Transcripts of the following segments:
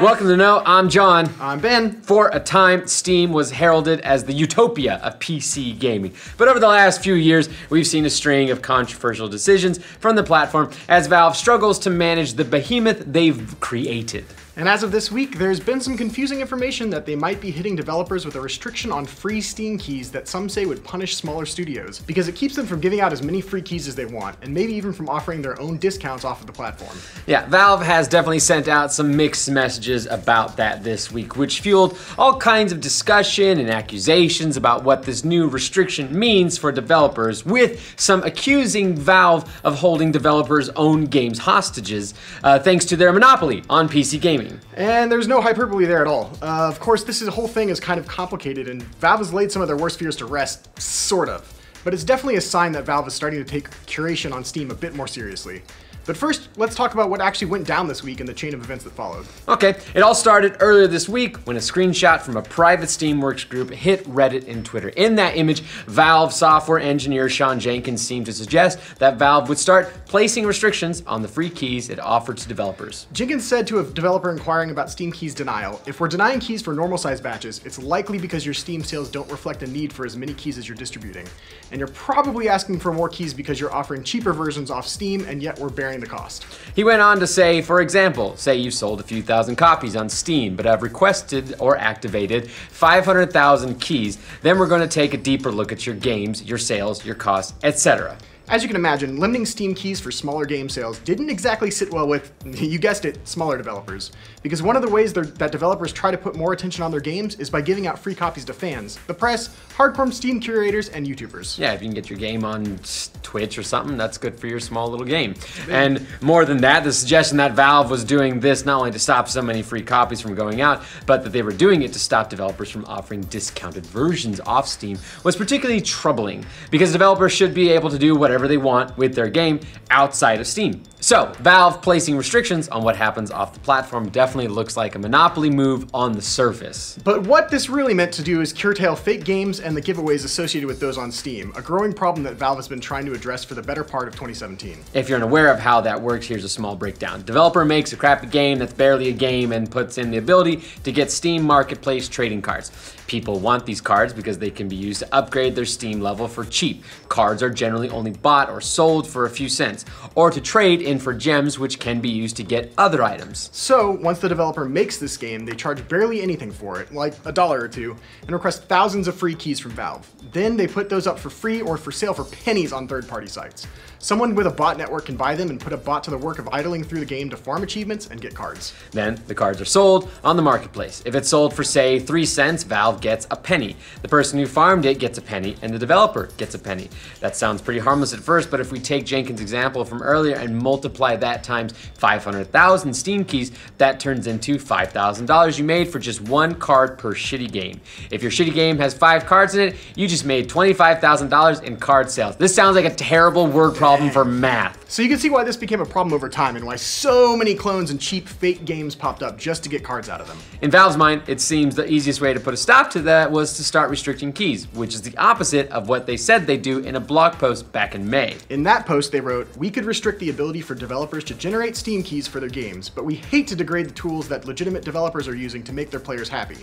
Welcome to Know. I'm John. I'm Ben. For a time, Steam was heralded as the utopia of PC gaming. But over the last few years, we've seen a string of controversial decisions from the platform as Valve struggles to manage the behemoth they've created. And as of this week, there's been some confusing information that they might be hitting developers with a restriction on free Steam keys that some say would punish smaller studios, because it keeps them from giving out as many free keys as they want, and maybe even from offering their own discounts off of the platform. Yeah, Valve has definitely sent out some mixed messages about that this week, which fueled all kinds of discussion and accusations about what this new restriction means for developers, with some accusing Valve of holding developers' own games hostages, thanks to their monopoly on PC gaming. And there's no hyperbole there at all. Of course, this whole thing is kind of complicated, and Valve has laid some of their worst fears to rest, sort of. But it's definitely a sign that Valve is starting to take curation on Steam a bit more seriously. But first, let's talk about what actually went down this week in the chain of events that followed. Okay, it all started earlier this week when a screenshot from a private Steamworks group hit Reddit and Twitter. In that image, Valve software engineer Sean Jenkins seemed to suggest that Valve would start placing restrictions on the free keys it offered to developers. Jenkins said to a developer inquiring about Steam keys denial, "If we're denying keys for normal size batches, it's likely because your Steam sales don't reflect a need for as many keys as you're distributing. And you're probably asking for more keys because you're offering cheaper versions off Steam, and yet we're bearing the cost." He went on to say, for example, say you've sold a few thousand copies on Steam, but have requested or activated 500,000 keys, then we're going to take a deeper look at your games, your sales, your costs, etc. As you can imagine, limiting Steam keys for smaller game sales didn't exactly sit well with, you guessed it, smaller developers. Because one of the ways that developers try to put more attention on their games is by giving out free copies to fans, the press, hardcore Steam curators, and YouTubers. Yeah, if you can get your game on Twitch or something, that's good for your small little game. And more than that, the suggestion that Valve was doing this not only to stop so many free copies from going out, but that they were doing it to stop developers from offering discounted versions off Steam was particularly troubling, because developers should be able to do whatever they want with their game outside of Steam. So, Valve placing restrictions on what happens off the platform definitely looks like a monopoly move on the surface. But what this really meant to do is curtail fake games and the giveaways associated with those on Steam, a growing problem that Valve has been trying to address for the better part of 2017. If you're unaware of how that works, here's a small breakdown. Developer makes a crappy game that's barely a game and puts in the ability to get Steam Marketplace trading cards. People want these cards because they can be used to upgrade their Steam level for cheap. Cards are generally only bought or sold for a few cents, or to trade in for gems, which can be used to get other items. So once the developer makes this game, they charge barely anything for it, like $1 or $2, and request thousands of free keys from Valve. Then they put those up for free or for sale for pennies on third-party sites. Someone with a bot network can buy them and put a bot to the work of idling through the game to farm achievements and get cards. Then the cards are sold on the marketplace. If it's sold for, say, 3 cents, Valve gets a penny. The person who farmed it gets a penny, and the developer gets a penny. That sounds pretty harmless at first, but if we take Jenkins' example from earlier and multiply that times 500,000 Steam keys, that turns into $5,000 you made for just 1 card per shitty game. If your shitty game has 5 cards in it, you just made $25,000 in card sales. This sounds like a terrible word problem for math. So you can see why this became a problem over time and why so many clones and cheap fake games popped up just to get cards out of them. In Valve's mind, it seems the easiest way to put a stop to that was to start restricting keys, which is the opposite of what they said they'd do in a blog post back in May. In that post, they wrote, "We could restrict the ability for developers to generate Steam keys for their games, but we hate to degrade the tools that legitimate developers are using to make their players happy.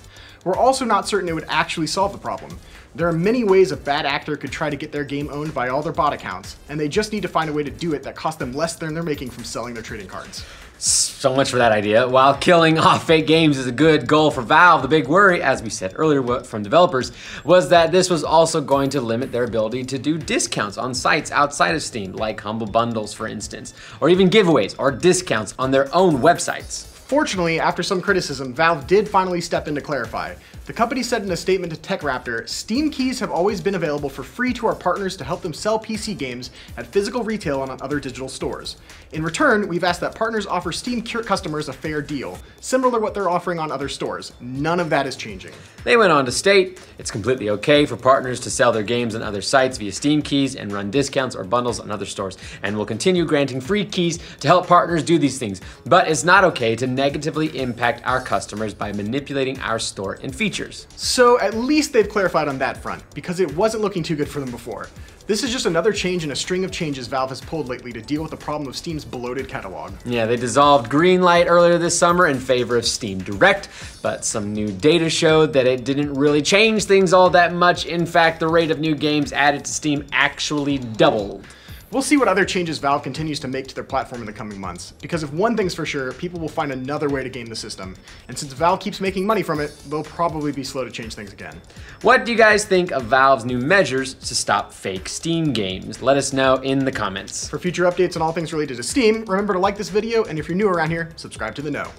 We're also not certain it would actually solve the problem. There are many ways a bad actor could try to get their game owned by all their bot accounts, and they just need to find a way to do it that costs them less than they're making from selling their trading cards." So much for that idea. While killing off fake games is a good goal for Valve, the big worry, as we said earlier from developers, was that this was also going to limit their ability to do discounts on sites outside of Steam, like Humble Bundles, for instance, or even giveaways or discounts on their own websites. Fortunately, after some criticism, Valve did finally step in to clarify. The company said in a statement to TechRaptor, "Steam keys have always been available for free to our partners to help them sell PC games at physical retail and on other digital stores. In return, we've asked that partners offer Steam customers a fair deal, similar to what they're offering on other stores. None of that is changing." They went on to state, "It's completely okay for partners to sell their games on other sites via Steam keys and run discounts or bundles on other stores, and we'll continue granting free keys to help partners do these things. But it's not okay to negatively impact our customers by manipulating our store and features." So at least they've clarified on that front, because it wasn't looking too good for them before. This is just another change in a string of changes Valve has pulled lately to deal with the problem of Steam's bloated catalog. Yeah, they dissolved Greenlight earlier this summer in favor of Steam Direct, but some new data showed that it didn't really change things all that much. In fact, the rate of new games added to Steam actually doubled. We'll see what other changes Valve continues to make to their platform in the coming months, because if one thing's for sure, people will find another way to game the system. And since Valve keeps making money from it, they'll probably be slow to change things again. What do you guys think of Valve's new measures to stop fake Steam games? Let us know in the comments. For future updates on all things related to Steam, remember to like this video, and if you're new around here, subscribe to the know.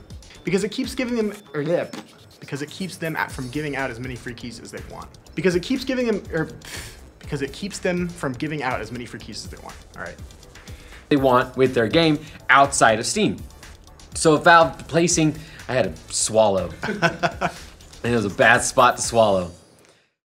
Because it keeps giving them, because it keeps them from giving out as many free keys as they want. Because it keeps giving them, because it keeps them from giving out as many free keys as they want. All right. They want with their game outside of Steam. So if Valve placing, I had to swallow. And it was a bad spot to swallow.